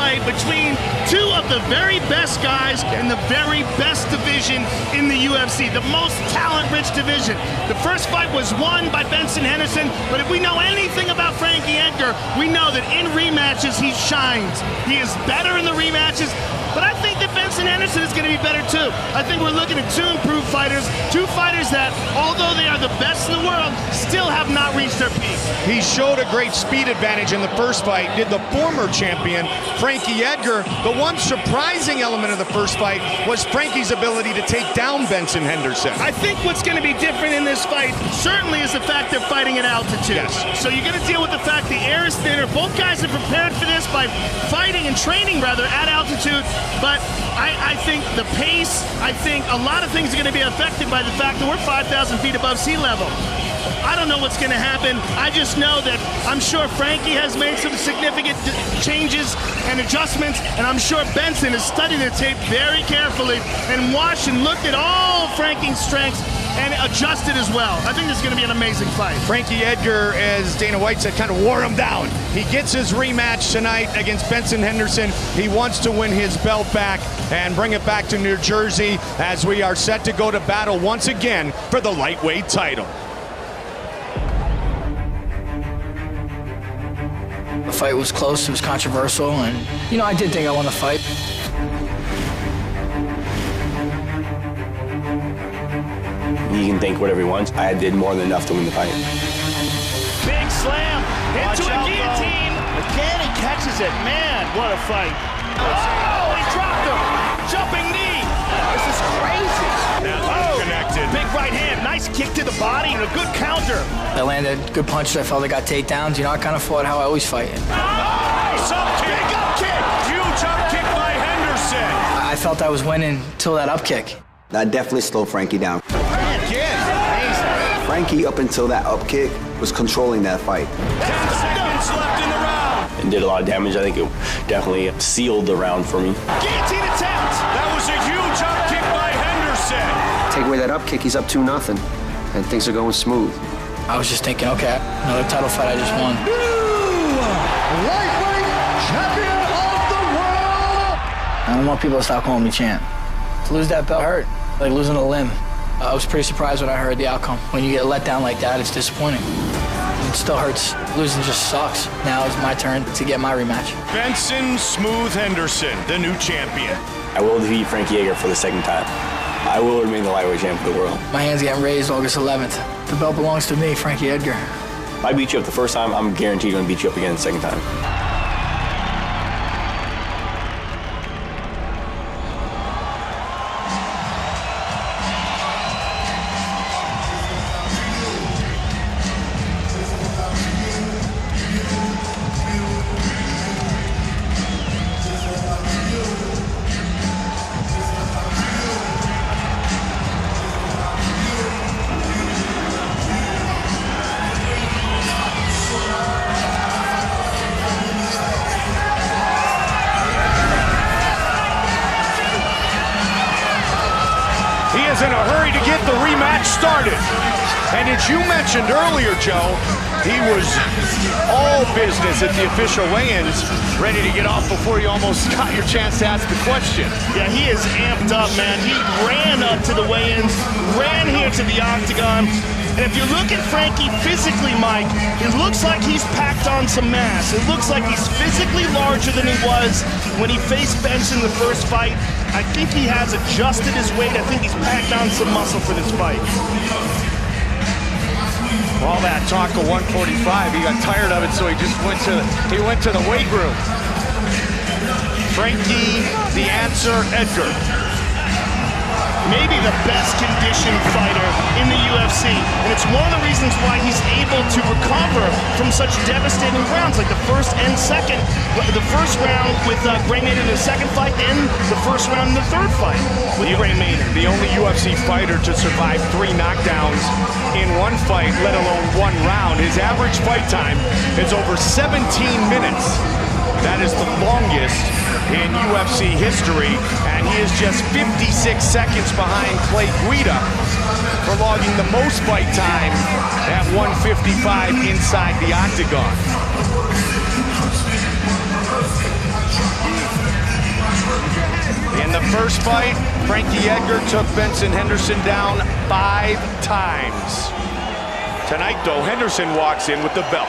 fight between two of the very best guys in the very best division in the UFC, the most talent-rich division. The first fight was won by Benson Henderson, but if we know anything about Frankie Edgar, we know that in rematches he shines. He is better in the rematches, but I think that Benson Henderson is going to be better too. I think we're looking at two improved fighters, two fighters that, although they are the best in the world, still have not reached their peak. He showed a great speed advantage in the first fight, did the former champion, Frankie Edgar. The one surprising element of the first fight was Frankie's ability to take down Benson Henderson. I think what's going to be different in this fight certainly is the fact they're fighting at altitude. Yes. So you're going to deal with the fact the air is thinner. Both guys are prepared for this by fighting and training, rather, at altitude. But I think the pace, I think a lot of things are going to be affected by the fact that we're 5,000 feet above sea level. I don't know what's going to happen. I just know that I'm sure Frankie has made some significant changes and adjustments, and I'm sure Benson has studied the tape very carefully and watched and looked at all Frankie's strengths and adjusted as well. I think this is going to be an amazing fight. Frankie Edgar, as Dana White said, kind of wore him down. He gets his rematch tonight against Benson Henderson. He wants to win his belt back and bring it back to New Jersey as we are set to go to battle once again for the lightweight title. The fight was close, it was controversial, and, you know, I did think I won the fight. He can think whatever he wants. I did more than enough to win the fight. Big slam into a guillotine. Again, he catches it. Man, what a fight. Oh, he dropped him. Jumping knee. This is crazy. Oh, connected. Big right hand. Nice kick to the body and a good counter. I landed good punches. I felt I got takedowns. You know, I kind of fought how I always fight. Nice up kick. Big up kick. Huge up kick by Henderson. I felt I was winning till that up kick. That definitely slowed Frankie down. Again, amazing. Frankie, up until that up kick, was controlling that fight. 10 seconds left in the round. And did a lot of damage. I think it definitely sealed the round for me. Guillotine attempt. That was a huge up kick by Henderson. Take away that up kick, he's up 2-0, and things are going smooth. I was just thinking, okay, another title fight I just won. Lightweight champion of the world. I don't want people to stop calling me champ. To lose that belt hurt, like losing a limb. I was pretty surprised when I heard the outcome. When you get let down like that, it's disappointing. It still hurts. Losing just sucks. Now it's my turn to get my rematch. Benson Smooth Henderson, the new champion. I will defeat Frankie Edgar for the second time. I will remain the lightweight champion of the world. My hand's getting raised August 11th. The belt belongs to me, Frankie Edgar. If I beat you up the first time, I'm guaranteed going to beat you up again the second time. In a hurry to get the rematch started. And as you mentioned earlier, Joe, he was all business at the official weigh-ins, ready to get off before you almost got your chance to ask the question. Yeah, he is amped up, man. He ran up to the weigh-ins, ran here to the octagon. And if you look at Frankie physically, Mike, it looks like he's packed on some mass. It looks like he's physically larger than he was when he faced Benson the first fight. I think he has adjusted his weight. I think he's packed on some muscle for this fight. All that talk of 145, he got tired of it, so he just went to the weight room. Frankie, the answer, Edgar. Maybe the best conditioned fighter in the UFC. And it's one of the reasons why he's able to recover from such devastating rounds, like the first and second. The first round with Gray Maynard in the second fight, and the first round in the third fight with Gray Maynard. The only UFC fighter to survive 3 knockdowns in one fight, let alone 1 round. His average fight time is over 17 minutes. That is the longest in UFC history, and he is just 56 seconds behind Clay Guida for logging the most fight time at 155 inside the octagon. First fight, Frankie Edgar took Benson Henderson down 5 times. Tonight, though, Henderson walks in with the belt.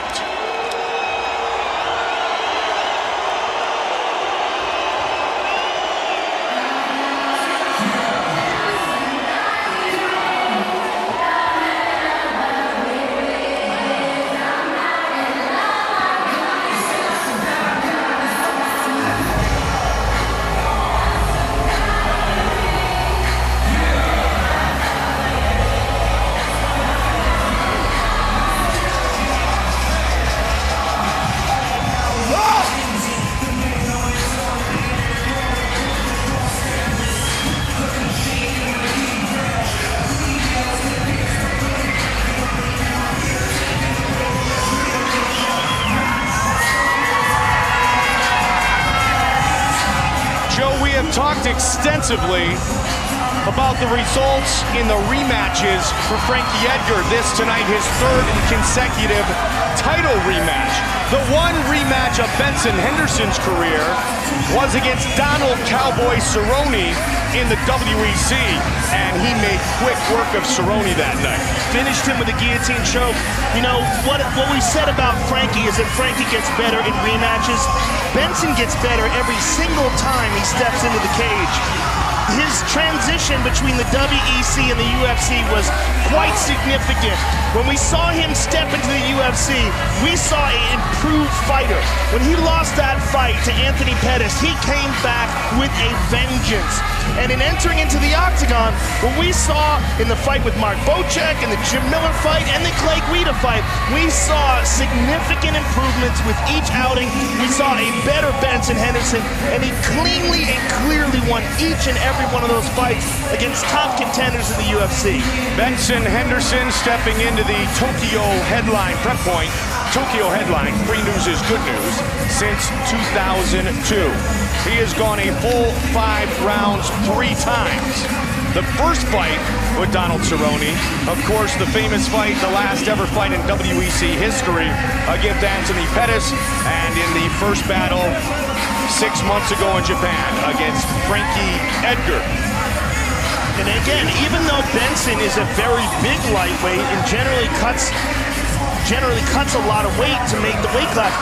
We have talked extensively about the results in the rematches for Frankie Edgar. This tonight, his 3rd consecutive title rematch. The one rematch of Benson Henderson's career was against Donald Cowboy Cerrone in the WEC, and he made quick work of Cerrone that night. Finished him with a guillotine choke. You know, what we said about Frankie is that Frankie gets better in rematches. Benson gets better every single time he steps into the cage. His transition between the WEC and the UFC was quite significant. When we saw him step into the UFC, we saw an improved fighter. When he lost that fight to Anthony Pettis, he came back with a vengeance. And in entering into the octagon, what we saw in the fight with Mark Bocek and the Jim Miller fight and the Clay Guida fight, we saw significant improvements with each outing. We saw a better Benson Henderson, and he cleanly and clearly won each and every one of those fights against top contenders in the UFC. Benson Henderson stepping into the Tokyo headline prep point. Tokyo headline, free news is good news, since 2002. He has gone a full 5 rounds 3 times. The first fight with Donald Cerrone, of course, the famous fight, the last ever fight in WEC history against Anthony Pettis, and in the first battle 6 months ago in Japan against Frankie Edgar. And again, even though Benson is a very big lightweight and generally cuts a lot of weight to make the weight class,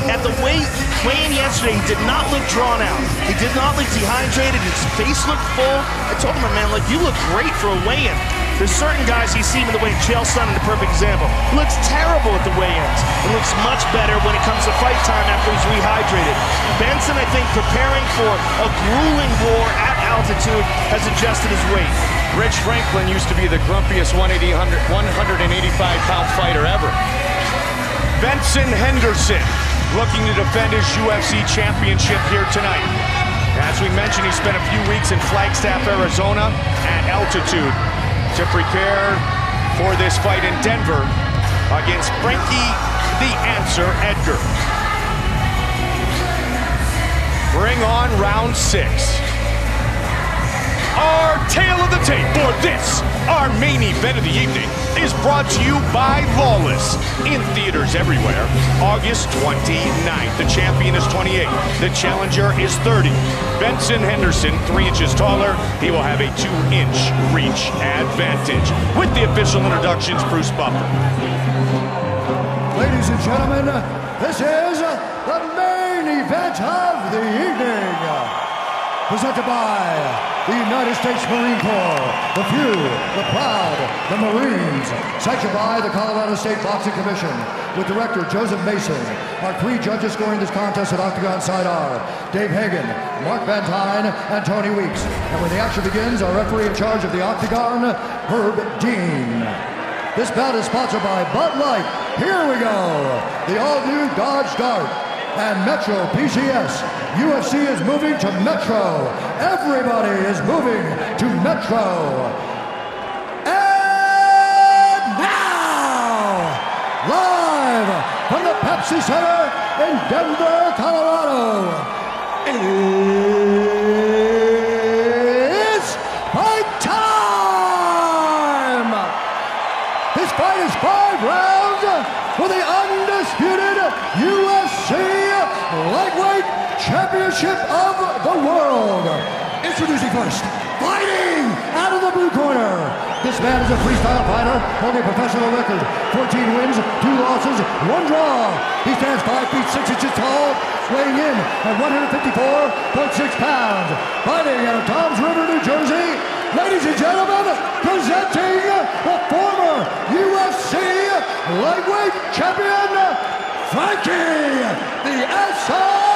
at the weigh-in yesterday, he did not look drawn out. He did not look dehydrated. His face looked full. I told him, man, like, you look great for a weigh-in. There's certain guys you see him in the weigh-in. Chael Sonnen, the perfect example. He looks terrible at the weigh-ins. He looks much better when it comes to fight time after he's rehydrated. Benson, I think, preparing for a grueling war at altitude, has adjusted his weight. Rich Franklin used to be the grumpiest 185-pound fighter ever. Benson Henderson looking to defend his UFC championship here tonight. As we mentioned, he spent a few weeks in Flagstaff, Arizona at altitude to prepare for this fight in Denver against Frankie the Answer Edgar. Bring on round 6. Our tale of the tape for this, our main event of the evening, is brought to you by Lawless, in theaters everywhere, August 29th. The champion is 28, the challenger is 30. Benson Henderson, 3 inches taller, he will have a 2-inch reach advantage. With the official introductions, Bruce Buffer. Ladies and gentlemen, this is the main event of the evening. Presented by the United States Marine Corps, the few, the proud, the Marines. Sanctioned by the Colorado State Boxing Commission, with director Joseph Mason. Our 3 judges scoring this contest at Octagon side are Dave Hagan, Mark Van Tine, and Tony Weeks. And when the action begins, our referee in charge of the Octagon, Herb Dean. This bout is sponsored by Bud Light. Here we go. The all-new Dodge Dart and Metro PCS. UFC is moving to Metro. Everybody is moving to Metro. And now, live from the Pepsi Center in Denver, Colorado, it's fight time! This fight is 5 rounds for the undisputed UFC Lightweight Championship of the World. Introducing first, fighting out of the blue corner. This man is a freestyle fighter, holding a professional record. 14 wins, 2 losses, 1 draw. He stands 5 feet 6 inches tall, weighing in at 154.6 pounds. Fighting out of Toms River, New Jersey, ladies and gentlemen, presenting the former UFC lightweight champion, Frankie the Edgar.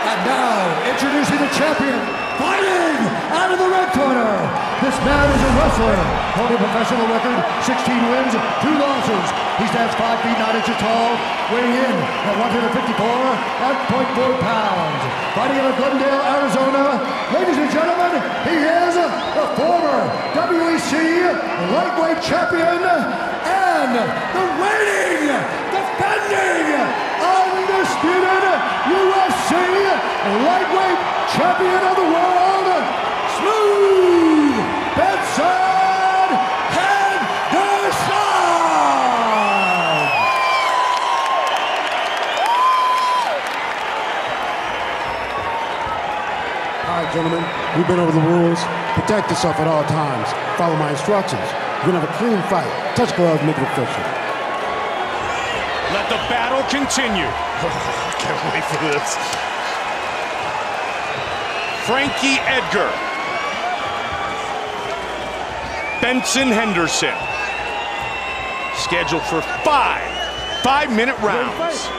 And now, introducing the champion, fighting out of the red corner. This man is a wrestler, holding a professional record, 16 wins, 2 losses. He stands 5 feet 9 inches tall, weighing in at 154.4 pounds. Fighting out of Glendale, Arizona, ladies and gentlemen, he is the former WEC lightweight champion and the reigning, defending, undisputed UFC lightweight champion of the world, Smooth Benson Henderson! All right, gentlemen, we've been over the rules. Protect yourself at all times. Follow my instructions. We're gonna have a clean fight. Touch gloves, make it official. Let the battle continue. Can't wait for this. Frankie Edgar. Benson Henderson. Scheduled for 5-minute rounds.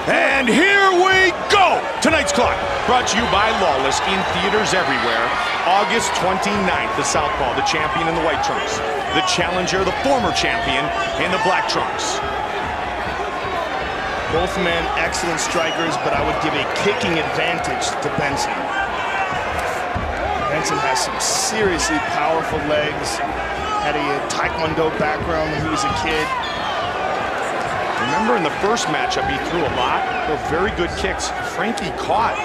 And here we go! Tonight's clock, brought to you by Lawless, in theaters everywhere. August 29th, the Southpaw, the champion in the white trunks. The challenger, the former champion, in the black trunks. Both men excellent strikers, but I would give a kicking advantage to Benson. Benson has some seriously powerful legs, had a Taekwondo background when he was a kid. Remember in the first matchup, he threw a lot of very good kicks. Frankie caught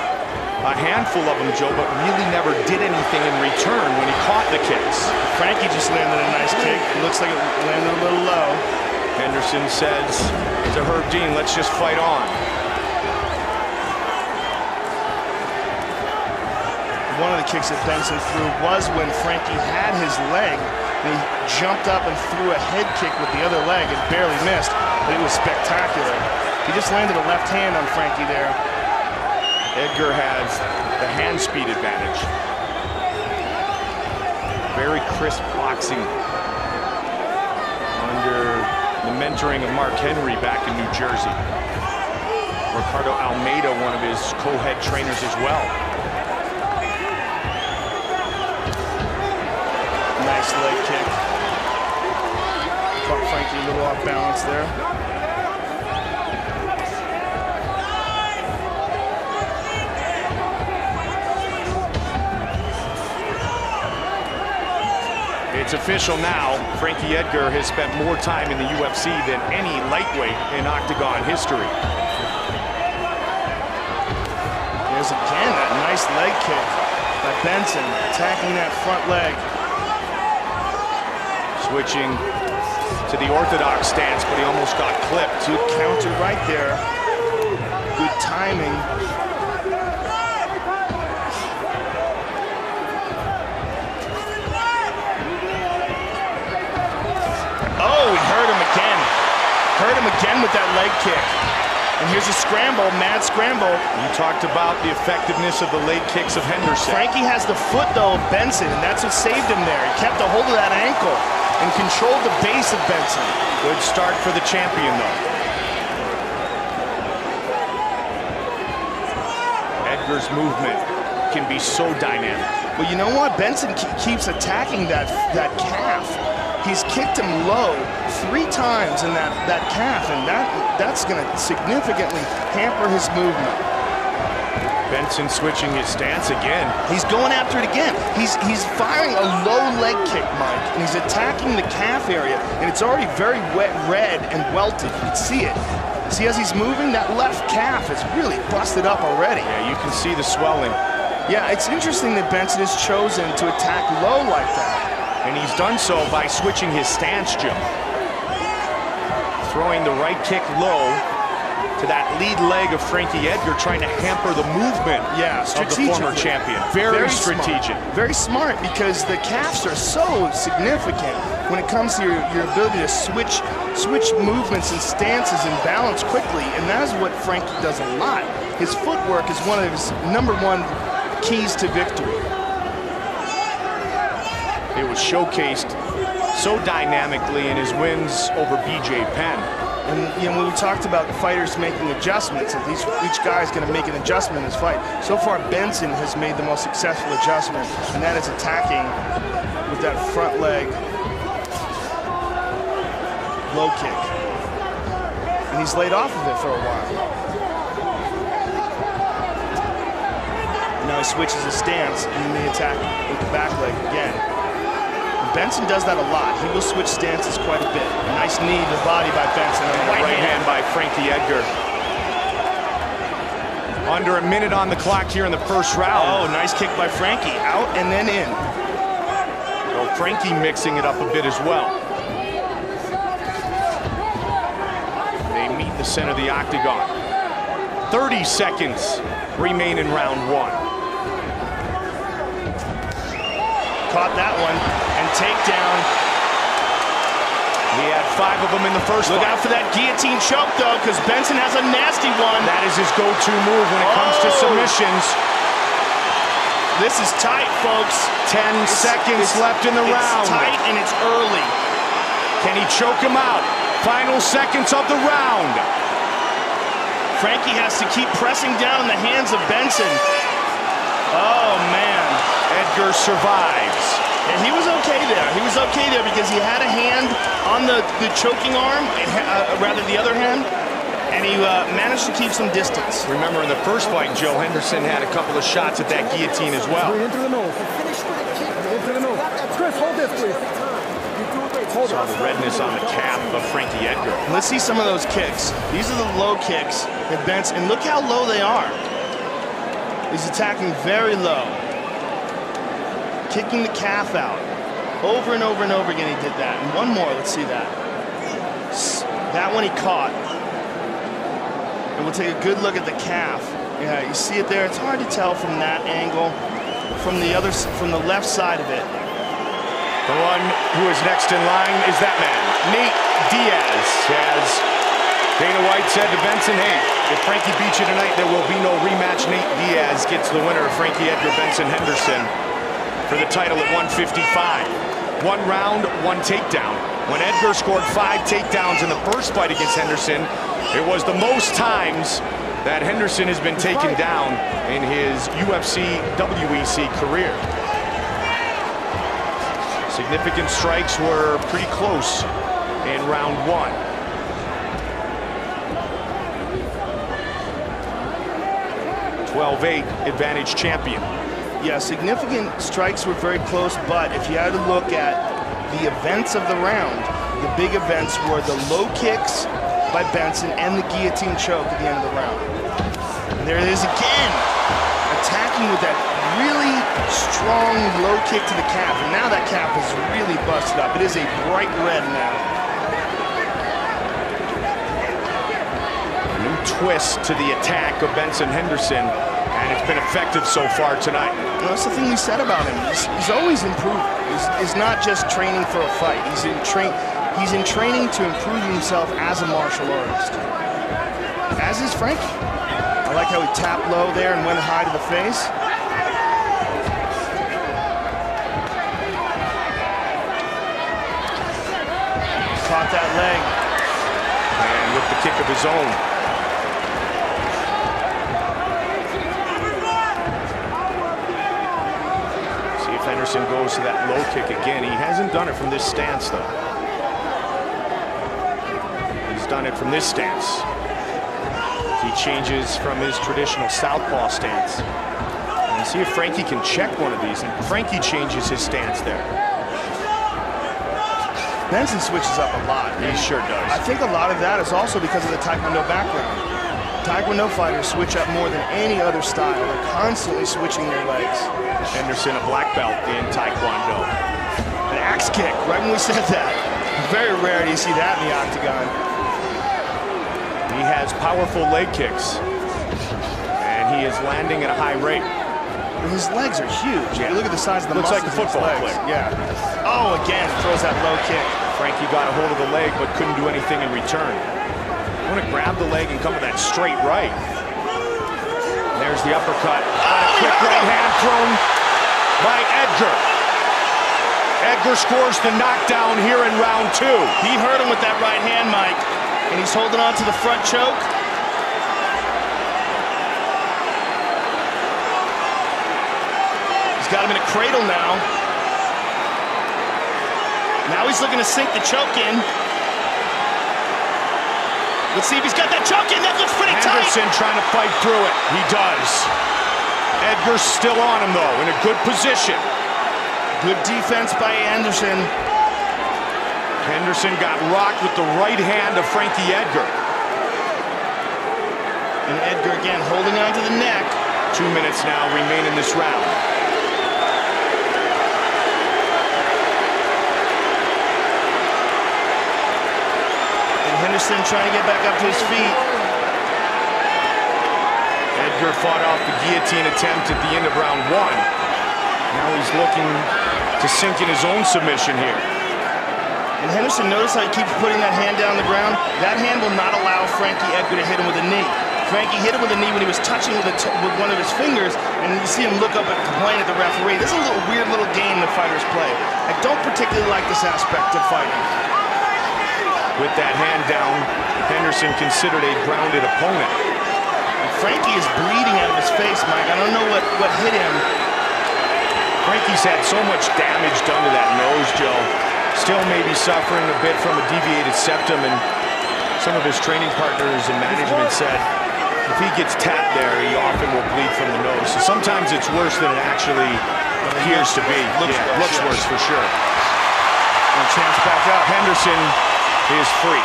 a handful of them, Joe, but really never did anything in return when he caught the kicks. Frankie just landed a nice kick. It looks like it landed a little low. Henderson says to Herb Dean, let's just fight on. One of the kicks that Benson threw was when Frankie had his leg, and he jumped up and threw a head kick with the other leg and barely missed, but it was spectacular. He just landed a left hand on Frankie there. Edgar has the hand speed advantage. Very crisp boxing under the mentoring of Mark Henry back in New Jersey. Ricardo Almeida, one of his co-head trainers as well. Nice leg kick. Caught Frankie a little off balance there. It's official now. Frankie Edgar has spent more time in the UFC than any lightweight in Octagon history. There's again that nice leg kick by Benson, attacking that front leg. Switching to the orthodox stance, but he almost got clipped. Good counter right there. Good timing. Oh, he hurt him again. Hurt him again with that leg kick. And here's a scramble, mad scramble. You talked about the effectiveness of the leg kicks of Henderson. Frankie has the foot, though, of Benson, and that's what saved him there. He kept a hold of that ankle and controlled the base of Benson. Good start for the champion, though. Edgar's movement can be so dynamic. Well, you know what? Benson keeps attacking that calf. He's kicked him low 3 times in that calf, and that's going to significantly hamper his movement. Benson switching his stance again. He's going after it again. He's firing a low leg kick, Mike, and he's attacking the calf area, and it's already very wet, red, and welted. You can see it. See, as he's moving, that left calf is really busted up already. Yeah, you can see the swelling. Yeah, it's interesting that Benson has chosen to attack low like that. And he's done so by switching his stance, Joe. Throwing the right kick low, to that lead leg of Frankie Edgar, trying to hamper the movement of the former champion. Very strategic. Smart. Very smart, because the calves are so significant when it comes to your ability to switch movements and stances and balance quickly, and that is what Frankie does a lot. His footwork is one of his #1 keys to victory. It was showcased so dynamically in his wins over BJ Penn. And you know, when we talked about fighters making adjustments, and each guy's going to make an adjustment in his fight. So far, Benson has made the most successful adjustment, and that is attacking with that front leg low kick. And he's laid off of it for a while. Now he switches his stance, and then they attack with the back leg again. Benson does that a lot. He will switch stances quite a bit. A nice knee to the body by Benson. And right hand by Frankie Edgar. Under a minute on the clock here in the first round. Oh, nice kick by Frankie. Out and then in. So Frankie mixing it up a bit as well. They meet the center of the octagon. 30 seconds remain in round 1. Caught that one, and takedown. He had 5 of them in the first Look fight. out for that guillotine choke, though, because Benson has a nasty one. That is his go-to move when it comes to submissions. This is tight, folks. 10 seconds left in the round. It's tight, and it's early. Can he choke him out? Final seconds of the round. Frankie has to keep pressing down in the hands of Benson. Oh, man. Edgar survives. And he was okay there. He was okay there because he had a hand on the choking arm, rather the other hand, and he managed to keep some distance. Remember in the first fight, Joe, Henderson had a couple of shots at that guillotine as well. Into the nose. Finish with a kick. Into the nose. Chris, hold this, please. Saw the redness on the calf of Frankie Edgar. Let's see some of those kicks. These are the low kicks that Benson, and look how low they are. He's attacking very low. Kicking the calf out. Over and over and over again he did that. And one more, let's see that. That one he caught. And we'll take a good look at the calf. Yeah, you see it there. It's hard to tell from that angle. From the left side of it. The one who is next in line is that man, Nate Diaz. As Dana White said to Benson, hey, if Frankie beats you tonight, there will be no rematch. Nate Diaz gets the winner of Frankie Edgar, Benson Henderson, for the title at 155. 1 round, 1 takedown. When Edgar scored 5 takedowns in the first fight against Henderson, it was the most times that Henderson has been taken down in his UFC WEC career. Significant strikes were pretty close in round 1. .12-8 advantage champion. Yeah, significant strikes were very close, but if you had to look at the events of the round, the big events were the low kicks by Benson and the guillotine choke at the end of the round. And there it is again, attacking with that really strong low kick to the calf. And now that calf is really busted up. It is a bright red now. A new twist to the attack of Benson Henderson, and it's been effective so far tonight. Well, that's the thing we said about him. He's always improving. He's not just training for a fight. He's in training to improve himself as a martial artist. As is Frankie. I like how he tapped low there and went high to the face. Caught that leg. And with the kick of his own. Henderson goes to that low kick again. He hasn't done it from this stance, though. He's done it from this stance. He changes from his traditional southpaw stance. And see if Frankie can check one of these. And Frankie changes his stance there. Benson switches up a lot. He sure does. I think a lot of that is also because of the Taekwondo background. Taekwondo fighters switch up more than any other style. They're constantly switching their legs. Henderson, a black belt in Taekwondo. An axe kick, right when we said that. Very rare do you see that in the octagon. He He has powerful leg kicks, and he is landing at a high rate. His legs are huge. Yeah. Look at the size of the Looks muscles like a football in his legs. player. Yeah. Oh, again, throws that low kick. Frankie got a hold of the leg, but couldn't do anything in return. I want to grab the leg and come with that straight right. And there's the uppercut. A quick right hand thrown by Edgar. Edgar scores the knockdown here in round 2. He hurt him with that right hand, Mike, and he's holding on to the front choke. He's got him in a cradle now. Now he's looking to sink the choke in. Let's see if he's got that choke in. That looks pretty tight. Henderson trying to fight through it. He does. Edgar's still on him, though, in a good position. Good defense by Henderson. Henderson got rocked with the right hand of Frankie Edgar. And Edgar again holding on to the neck. 2 minutes now remain in this round. And Henderson trying to get back up to his feet. Edgar fought off the guillotine attempt at the end of round 1. Now he's looking to sink in his own submission here. And Henderson, notice how he keeps putting that hand down the ground? That hand will not allow Frankie Edgar to hit him with a knee. Frankie hit him with a knee when he was touching with one of his fingers, and you see him look up and complain at the referee. This is a weird little game the fighters play. I don't particularly like this aspect of fighting. With that hand down, Henderson considered a grounded opponent. And Frankie is bleeding out of his face, Mike. I don't know what hit him. Frankie's had so much damage done to that nose, Joe. Still maybe suffering a bit from a deviated septum, and some of his training partners and management said if he gets tapped there, he often will bleed from the nose. So sometimes it's worse than it actually appears to be. Looks worse for sure. And chance back up. Henderson is free.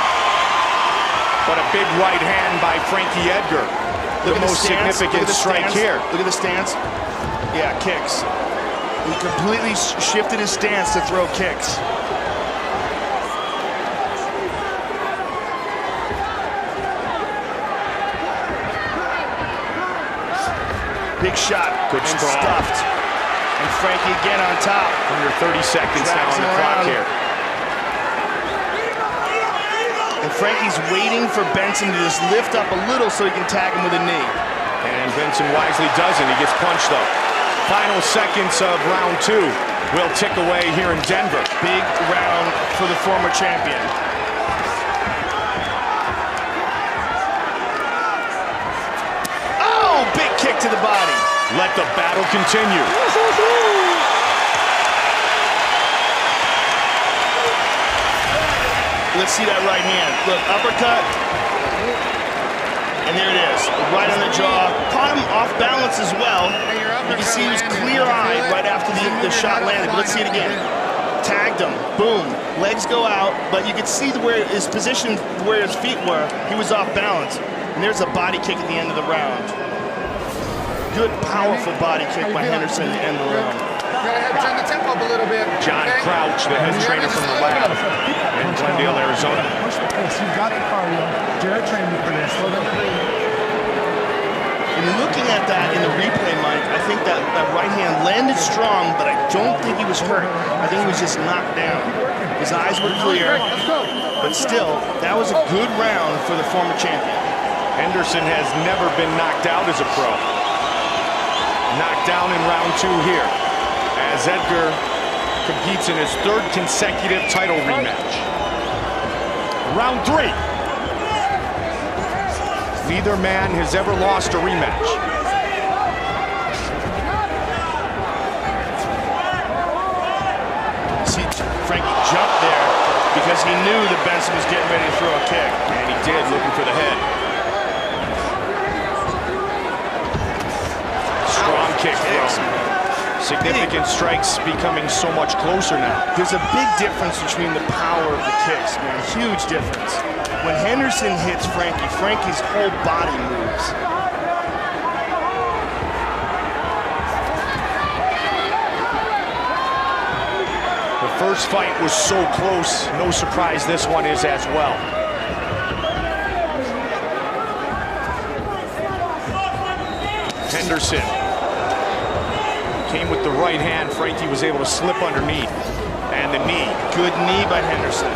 But a big right hand by Frankie Edgar. The most significant strike here. Look at the stance. Yeah, kicks. He completely shifted his stance to throw kicks. Big shot. Good sprawl. Stuffed. And Frankie again on top. Under 30 seconds now on the clock here. And Frankie's waiting for Benson to just lift up a little so he can tag him with a knee. And Benson wisely doesn't. He gets punched though. Final seconds of round 2 will tick away here in Denver. Big round for the former champion. Oh, big kick to the body. Let the battle continue. Let's see that right hand. Look, uppercut. And there it is, right on the jaw. Caught him off balance as well. You can see he was clear-eyed right after the shot landed. But let's see it again. Tagged him, boom. Legs go out, but you can see where his position, where his feet were. He was off balance. And there's a body kick at the end of the round. Good, powerful body kick by Henderson at the end of the round. Turn the tempo up a little bit. John Crouch, the head trainer from the lab in Glendale, Arizona. You got the cardio. Jared trained me for this. And looking at that in the replay, Mike, I think that right hand landed strong, but I don't think he was hurt. I think he was just knocked down. His eyes were clear, but still, that was a good round for the former champion. Henderson has never been knocked out as a pro. Knocked down in round 2 here, as Edgar competes in his 3rd consecutive title rematch. Round 3. Neither man has ever lost a rematch. See, Frankie jumped there because he knew that Benson was getting ready to throw a kick. And he did, looking for the head. Strong kick thrown. Significant strikes becoming so much closer now. There's a big difference between the power of the kicks, man. Huge difference. When Henderson hits Frankie, Frankie's whole body moves. The first fight was so close. No surprise this one is as well. Henderson came with the right hand. Frankie was able to slip underneath. And the knee. Good knee by Henderson.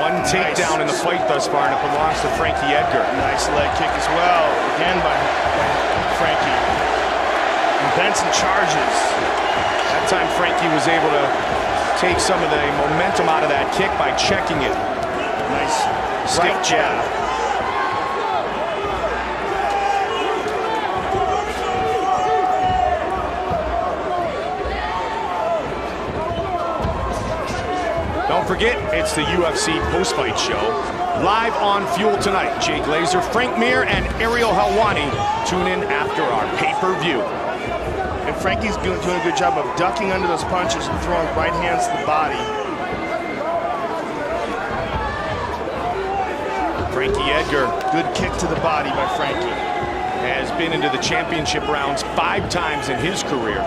One takedown in the fight thus far, and it belongs to Frankie Edgar. Nice leg kick as well. Again by Frankie. And Benson charges. That time Frankie was able to take some of the momentum out of that kick by checking it. Nice right jab. Don't forget, it's the UFC post-fight show. Live on Fuel tonight. Jay Glazer, Frank Mir, and Ariel Helwani tune in after our pay-per-view. And Frankie's doing a good job of ducking under those punches and throwing right hands to the body. Frankie Edgar. Good kick to the body by Frankie. Has been into the championship rounds 5 times in his career.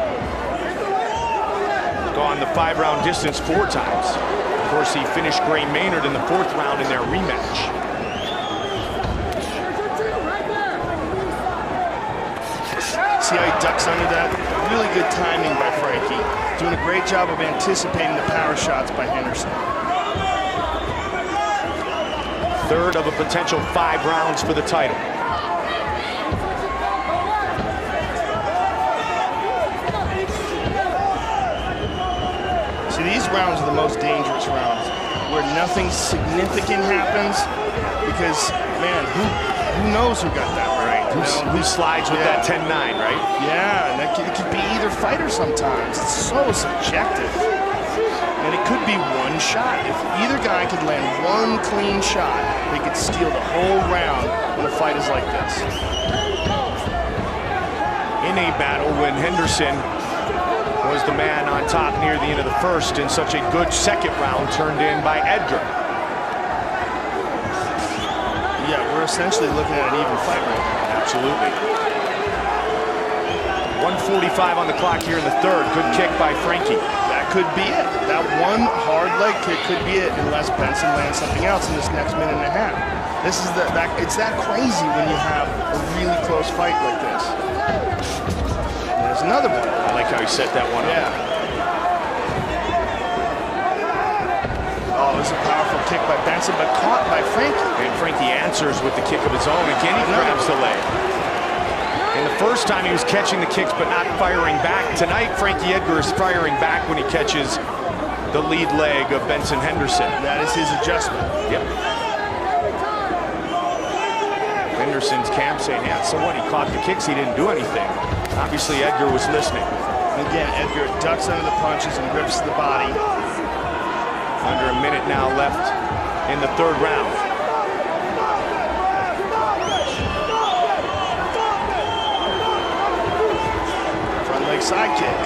Gone the 5-round distance 4 times. Of course, he finished Gray Maynard in the 4th round in their rematch. See how he ducks under that? Really good timing by Frankie. Doing a great job of anticipating the power shots by Henderson. 3rd of a potential 5 rounds for the title. See, these rounds are the most dangerous rounds, where nothing significant happens, because, man, who knows who got that right? Who slides with that 10-9, right? Yeah, and it could be either fighter sometimes. It's so subjective. And it could be one shot. If either guy could land one clean shot, they could steal the whole round when a fight is like this. In a battle when Henderson was the man on top near the end of the 1st, and such a good 2nd round turned in by Edgar. Yeah, we're essentially looking at an even fight right now. Absolutely. 1:45 on the clock here in the 3rd. Good kick by Frankie. That could be it. That one hard leg kick could be it, unless Benson lands something else in this next minute and a half. This is it's that crazy when you have a really close fight like this. And there's another one. I like how he set that one up. Yeah. Oh, this is a powerful kick by Benson, but caught by Frankie. And Frankie answers with the kick of his own. Again, he grabs the leg. And the first time he was catching the kicks but not firing back. Tonight, Frankie Edgar is firing back when he catches the lead leg of Benson Henderson. That is his adjustment. Yep. Henderson's camp saying, yeah, so what? He caught the kicks, he didn't do anything. Obviously, Edgar was listening. Again, Edgar ducks under the punches and rips the body. Under a minute now left in the 3rd round. Front leg side kick.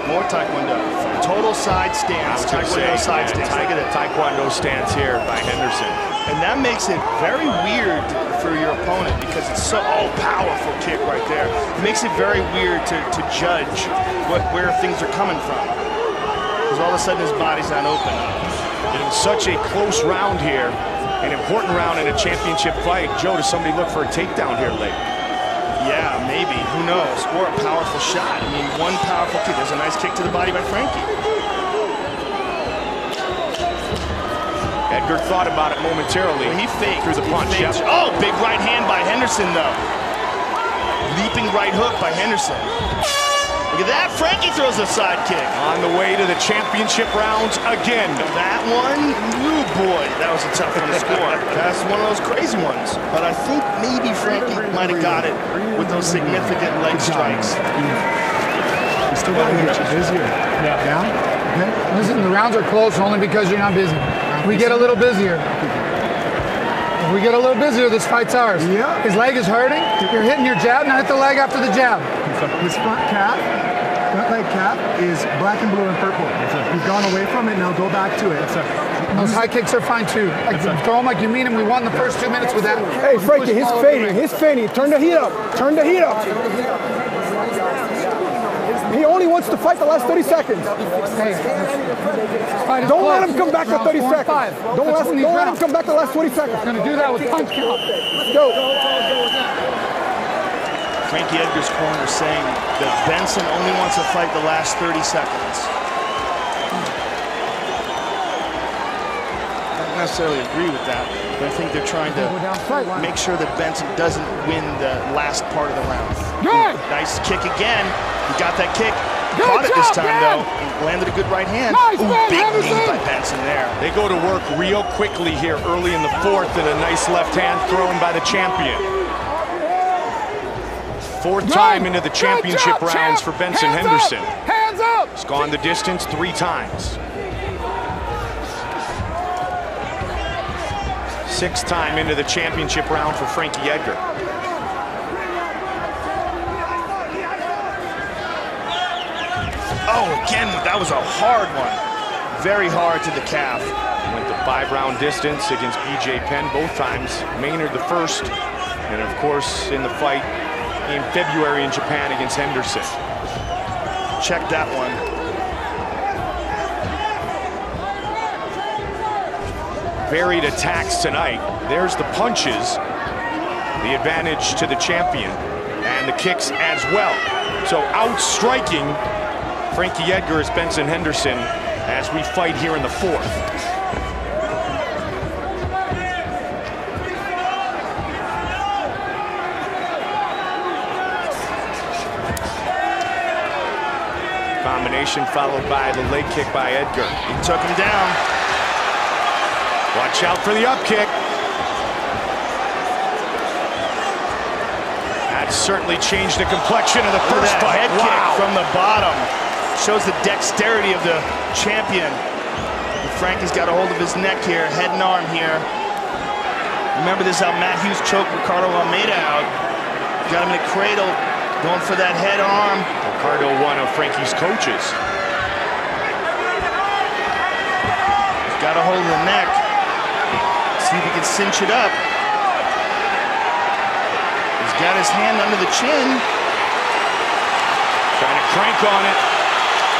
More Taekwondo. Total side stance. Taekwondo side stance. Look at it. Taekwondo stance here by Henderson. And that makes it very weird for your opponent, because it's so powerful kick right there. It makes it very weird to judge where things are coming from, because all of a sudden his body's not open. In such a close round here, an important round in a championship fight. Joe, does somebody look for a takedown here late? Yeah, maybe. Who knows? Or a powerful shot. I mean, one powerful kick. There's a nice kick to the body by Frankie. Edgar thought about it momentarily. Well, he faked through the punch. Yep. Oh, big right hand by Henderson, though. Leaping right hook by Henderson. Look at that. Frankie throws a side kick. On the way to the championship rounds again. That one, ooh boy, that was a tough one to score. That's one of those crazy ones. But I think maybe Frankie might have got it with those significant leg strikes. You still got to get you busier. Yeah? Okay. Listen, the rounds are close only because you're not busy. We get a little busier. If we get a little busier, this fight's ours. Yeah. His leg is hurting. You're hitting your jab, now hit the leg after the jab. His front leg cap is black and blue and purple. You've gone away from it, now go back to it. Those high kicks are fine too. Like, throw them like you mean them. We won the first 2 minutes with that. Hey, Frankie, he's fading. He's fading. Turn the heat up. Turn the heat up. He only wants to fight the last 30 seconds. Hey, don't let him come back to 30 seconds. Don't let him come back to the last 20 seconds. Going to do that with punch count. Let's go. Frankie Edgar's corner saying that Benson only wants to fight the last 30 seconds. I don't necessarily agree with that, but I think they're trying to make sure that Benson doesn't win the last part of the round. Good. Nice kick again. He got that kick. Good Caught it this job, time, Ben. though. And landed a good right hand. Nice, Ooh, Ben, big Henderson. knee by Benson there. They go to work real quickly here early in the fourth, and a nice left hand thrown by the champion. Fourth time into the championship rounds for Benson Henderson. Hands up! He's gone the distance 3 times. 6th time into the championship round for Frankie Edgar. Oh, again, that was a hard one. Very hard to the calf. Went the 5-round distance against BJ Penn both times. Maynard the first, and of course in the fight in February in Japan against Henderson. Check that one. Varied attacks tonight. There's the punches, the advantage to the champion, and the kicks as well. So outstriking Frankie Edgar as Benson Henderson as we fight here in the fourth. Combination followed by the leg kick by Edgar. He took him down. Watch out for the up kick. That certainly changed the complexion of the first fight. Head kick from the bottom. Shows the dexterity of the champion. Frankie's got a hold of his neck here, head and arm here. Remember this is how Matt Hughes choked Ricardo Almeida out. Got him in a cradle, going for that head arm. Ricardo, one of Frankie's coaches. He's got a hold of the neck. See if he can cinch it up. He's got his hand under the chin. Trying to crank on it.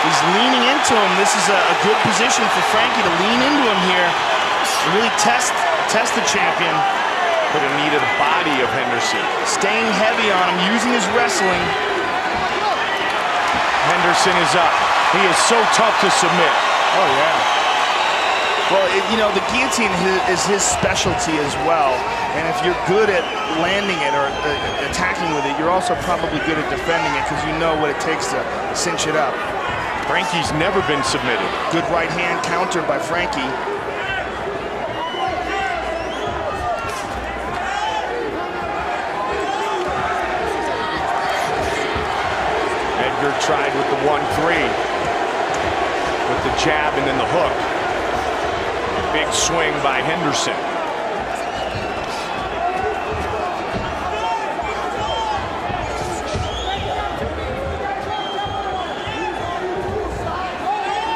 He's leaning into him. This is a good position for Frankie to lean into him here. To really test the champion. Put a knee to the body of Henderson. Staying heavy on him, using his wrestling. Henderson is up. He is so tough to submit. Oh, yeah. Well, you know, the guillotine is his specialty as well. And if you're good at landing it or attacking with it, you're also probably good at defending it because you know what it takes to cinch it up. Frankie's never been submitted. Good right hand counter by Frankie. Edgar tried with the 1-3. With the jab and then the hook. Big swing by Henderson.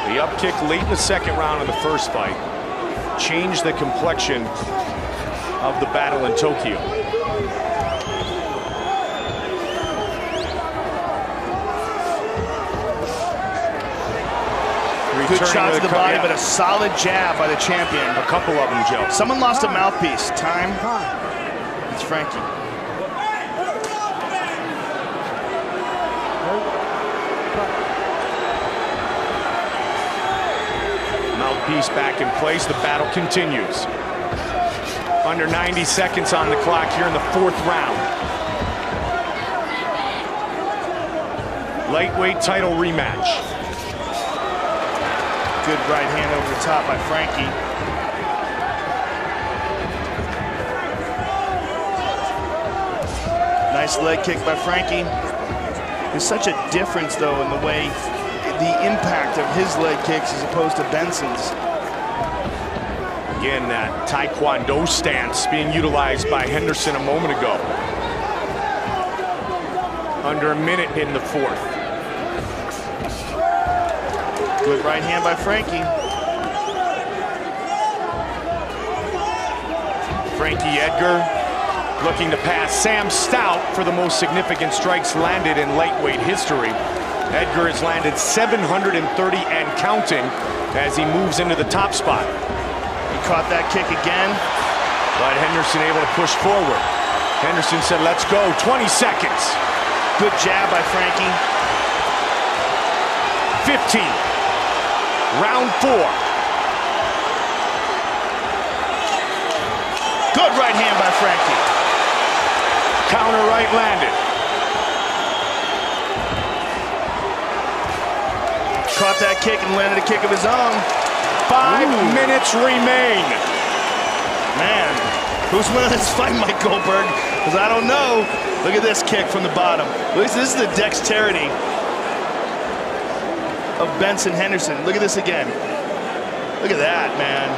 The up kick late in the second round of the first fight changed the complexion of the battle in Tokyo. Good shot to the body, but a solid jab by the champion. A couple of them, Joe. Someone lost a mouthpiece. Time. It's Frankie. Mouthpiece back in place. The battle continues. Under 90 seconds on the clock here in the fourth round. Lightweight title rematch. Good right hand over the top by Frankie. Nice leg kick by Frankie. There's such a difference, though, in the way, the impact of his leg kicks as opposed to Benson's. Again, that Taekwondo stance being utilized by Henderson a moment ago. Under a minute in the fourth. Good right hand by Frankie. Frankie Edgar looking to pass Sam Stout for the most significant strikes landed in lightweight history. Edgar has landed 730 and counting as he moves into the top spot. He caught that kick again. But Henderson able to push forward. Henderson said, let's go, 20 seconds. Good jab by Frankie. 15. Round 4. Good right hand by Frankie. Counter right landed. Caught that kick and landed a kick of his own. 5 minutes remain. Man, who's winning this fight, Mike Goldberg? Because I don't know. Look at this kick from the bottom. This is the dexterity of Benson Henderson. Look at this again. Look at that, man.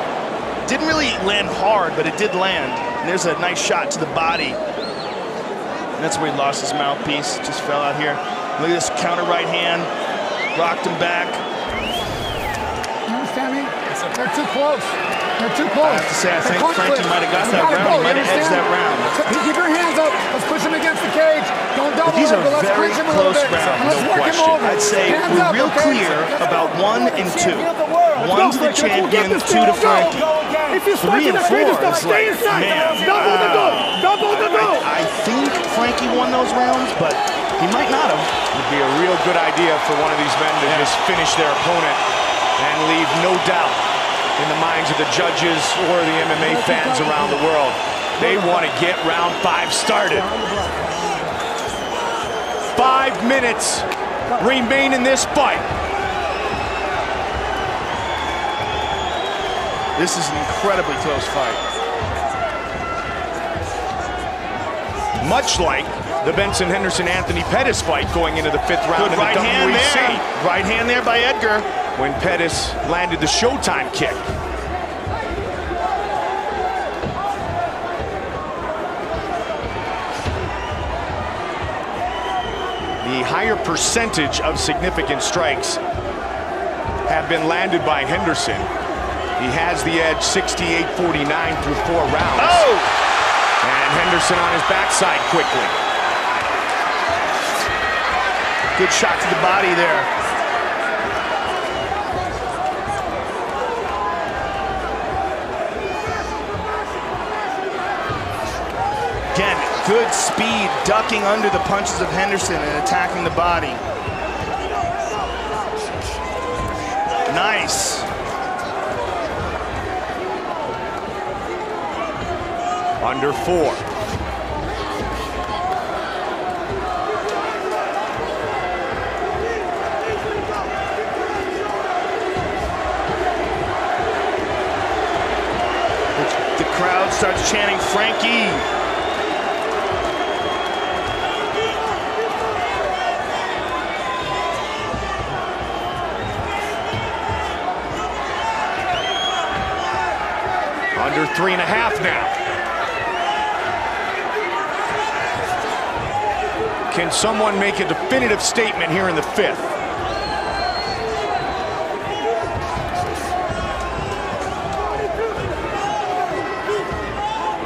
Didn't really land hard, but it did land. And there's a nice shot to the body. And that's where he lost his mouthpiece. Just fell out here. Look at this counter right hand. Rocked him back. You understand me? They're too close. They're too close. I have to say, I think Frankie might have got that round. He might have edged that round. Keep your hands up. Let's push him against the cage. Don't double These it, are but let's very clinch him a little close bit. rounds, And let's no work him question. over. I'd say Hands we're up, real okay? clear about 1 and 2. 1 to the champion, 2 to Frankie. If you 3 and 4 is like, man, double the go. I think Frankie won those rounds, but he might not have. It would be a real good idea for one of these men to just finish their opponent and leave no doubt in the minds of the judges or the MMA fans around the world. They want to get round 5 started. 5 minutes remain in this fight. This is an incredibly close fight. Much like the Benson Henderson-Anthony Pettis fight going into the 5th round Good of right the hand WEC. there. Right hand there by Edgar. When Pettis landed the Showtime kick. The higher percentage of significant strikes have been landed by Henderson. He has the edge 68-49 through 4 rounds. Oh! And Henderson on his backside quickly. Good shot to the body there. Again, good speed, ducking under the punches of Henderson and attacking the body. Nice. Under 4. The crowd starts chanting Frankie. Under 3.5 now. Can someone make a definitive statement here in the 5th?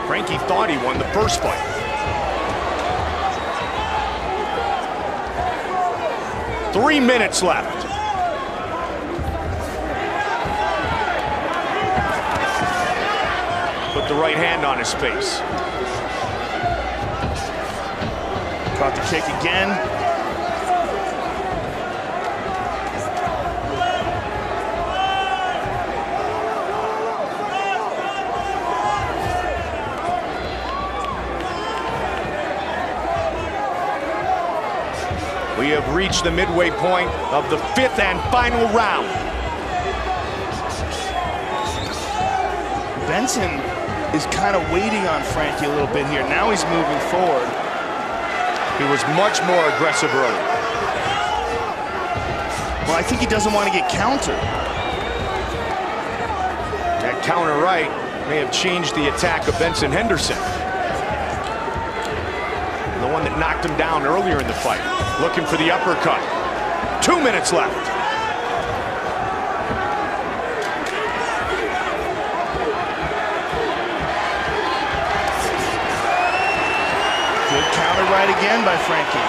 Frankie thought he won the first fight. Three minutes left. Put the right hand on his face. Caught the kick again. We have reached the midway point of the 5th and final round. Benson is kind of waiting on Frankie a little bit here. Now he's moving forward. He was much more aggressive early. Well, I think he doesn't want to get countered. That counter right may have changed the attack of Benson Henderson. The one that knocked him down earlier in the fight. Looking for the uppercut. 2 minutes left. Good counter right again by Frankie.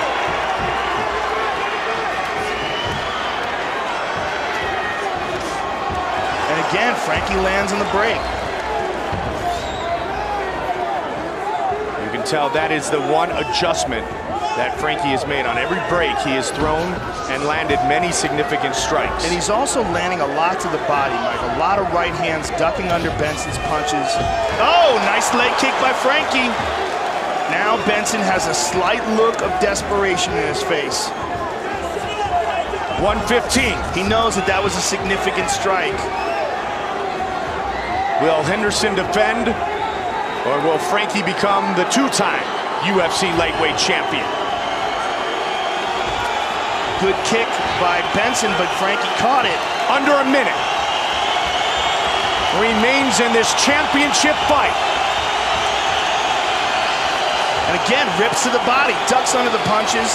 again, Frankie lands on the break. You can tell that is the one adjustment that Frankie has made. On every break, he has thrown and landed many significant strikes. And he's also landing a lot to the body, Mike. A lot of right hands ducking under Benson's punches. Oh, nice leg kick by Frankie. Now Benson has a slight look of desperation in his face. 115. He knows that that was a significant strike. Will Henderson defend, or will Frankie become the two-time UFC lightweight champion? Good kick by Benson, but Frankie caught it. Under a minute remains in this championship fight. And again, rips to the body, ducks under the punches.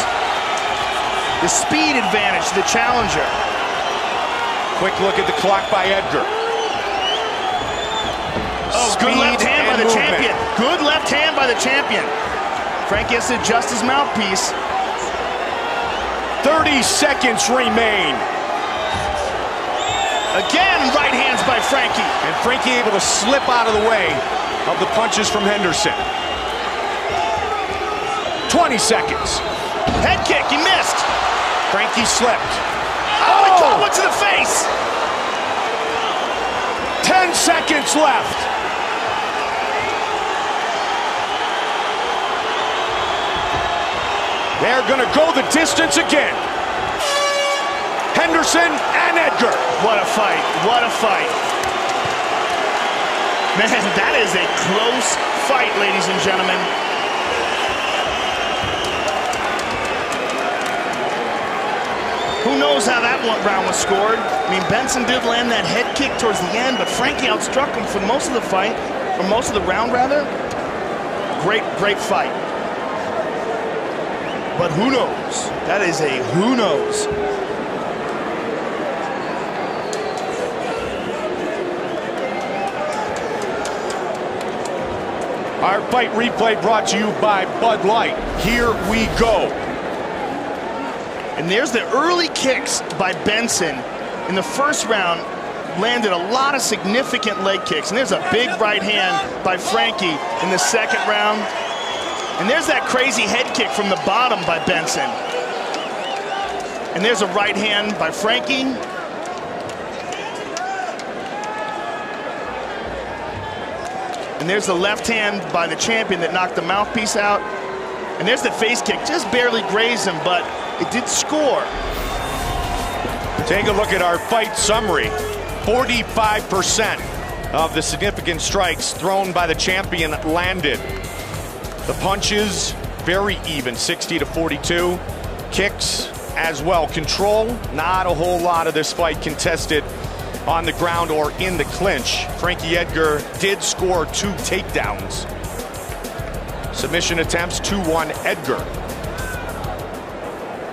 The speed advantage to the challenger. Quick look at the clock by Edgar. Oh, good left hand by the champion. Good left hand by the champion. Frankie has to adjust his mouthpiece. 30 seconds remain. Again, right hands by Frankie. And Frankie able to slip out of the way of the punches from Henderson. 20 seconds. Head kick, he missed. Frankie slipped. Oh, he caught one to the face. 10 seconds left. They're gonna go the distance again. Henderson and Edgar. What a fight, what a fight. Man, that is a close fight, ladies and gentlemen. Who knows how that round was scored? I mean, Benson did land that head kick towards the end, but Frankie outstruck him for most of the fight, for most of the round, rather. Great, great fight. But who knows? That is a who knows. Our fight replay brought to you by Bud Light. Here we go. And there's the early kicks by Benson in the first round. Landed a lot of significant leg kicks. And there's a big right hand by Frankie in the second round. And there's that crazy head kick from the bottom by Benson. And there's a right hand by Frankie. And there's the left hand by the champion that knocked the mouthpiece out. And there's the face kick, just barely grazed him, but it did score. Take a look at our fight summary. 45% of the significant strikes thrown by the champion landed. The punches, very even, 60 to 42. Kicks as well. Control, not a whole lot of this fight contested on the ground or in the clinch. Frankie Edgar did score 2 takedowns. Submission attempts, 2-1 Edgar.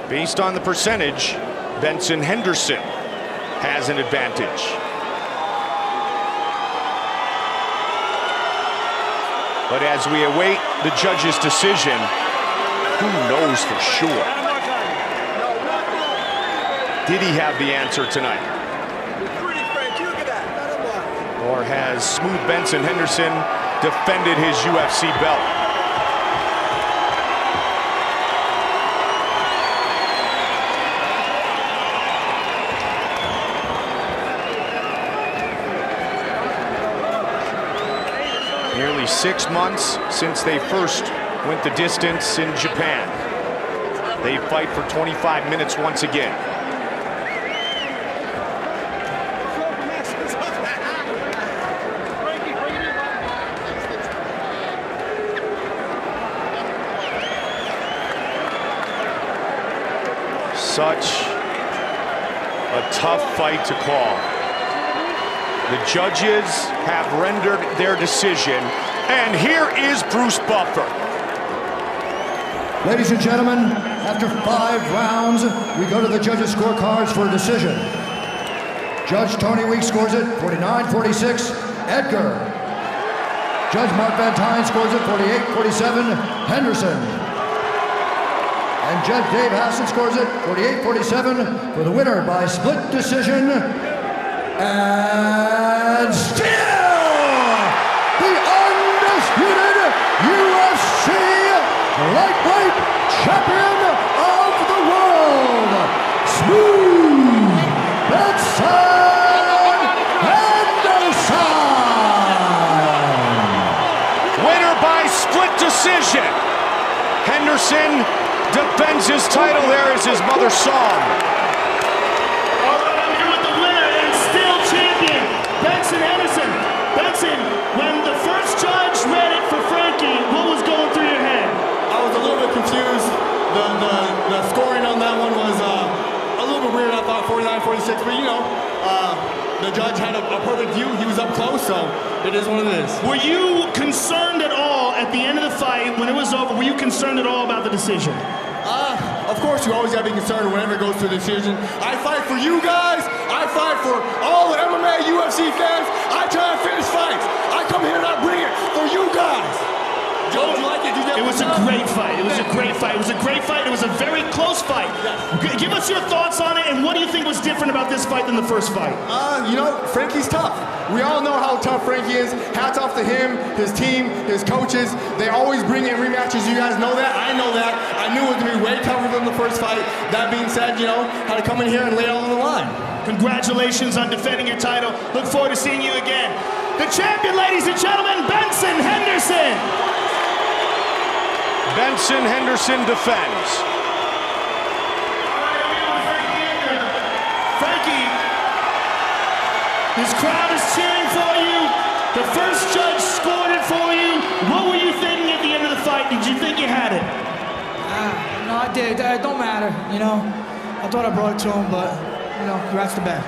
Based on the percentage, Benson Henderson has an advantage. But as we await the judge's decision, who knows for sure? Did he have the answer tonight? Or has Smooth Benson Henderson defended his UFC belt? Nearly 6 months since they first went the distance in Japan. They fight for 25 minutes once again. Such a tough fight to call. The judges have rendered their decision, and here is Bruce Buffer. Ladies and gentlemen, after 5 rounds, we go to the judges' scorecards for a decision. Judge Tony Weeks scores it 49-46, Edgar. Judge Mark Van Tine scores it 48-47, Henderson. And Judge Dave Hassan scores it 48-47 for the winner by split decision. And decision. Henderson defends his title. There is his mother's song. All right, I'm here with the winner and still champion, Benson Henderson. Benson, when the first judge read it for Frankie, what was going through your head? I was a little bit confused. The scoring on that one was a little bit weird. I thought 49-46, but you know, the judge had a perfect view. He was up close, so it is what it is. Were you concerned at all at the end of the fight, when it was over, were you concerned at all about the decision? Of course, you always got to be concerned whenever it goes to a decision. I fight for you guys. I fight for all the MMA, UFC fans. I try to finish fights. I come here and I bring it for you guys. Joe, did you like it? It was a great fight. It was a great fight. It was a great fight. It was a very close fight. Give us your thoughts on it, and what do you think was different about this fight than the first fight? You know, Frankie's tough. We all know how tough Frankie is. Hats off to him, his team, his coaches. They always bring in rematches. You guys know that. I know that. I knew it was going to be way tougher than the first fight. That being said, you know, had to come in here and lay it all on the line. Congratulations on defending your title. Look forward to seeing you again. The champion, ladies and gentlemen, Benson Henderson. Benson Henderson defends. Frankie, this crowd is cheering for you. The first judge scored it for you. What were you thinking at the end of the fight? Did you think you had it? No, I did. It don't matter, you know. I thought I brought it to him, but, you know, congrats to Ben.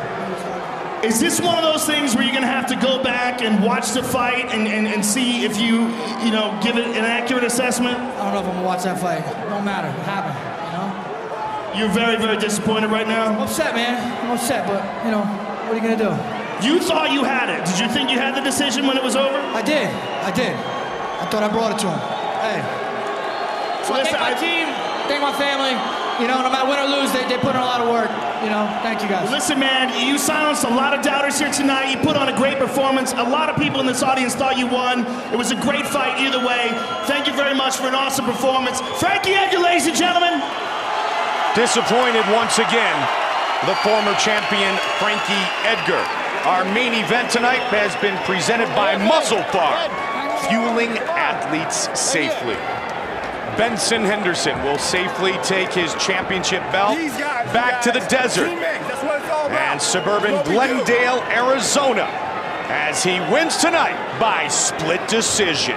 Is this one of those things where you're going to have to go back and watch the fight and see if you know, give it an accurate assessment? I don't know if I'm going to watch that fight. It don't matter. It happened, you know? You're very, very disappointed right now? I'm upset, man. I'm upset, but, you know, what are you going to do? You thought you had it. Did you think you had the decision when it was over? I did. I did. I thought I brought it to him. Hey. So I thank my team, thank my family. You know, no matter win or lose, they put in a lot of work. You know, thank you guys. Listen, man, you silenced a lot of doubters here tonight. You put on a great performance. A lot of people in this audience thought you won. It was a great fight either way. Thank you very much for an awesome performance. Frankie Edgar, ladies and gentlemen. Disappointed once again, the former champion Frankie Edgar. Our main event tonight has been presented by Muscle Bar, fueling athletes safely. Benson Henderson will safely take his championship belt back to the desert and suburban Glendale, Arizona, as he wins tonight by split decision.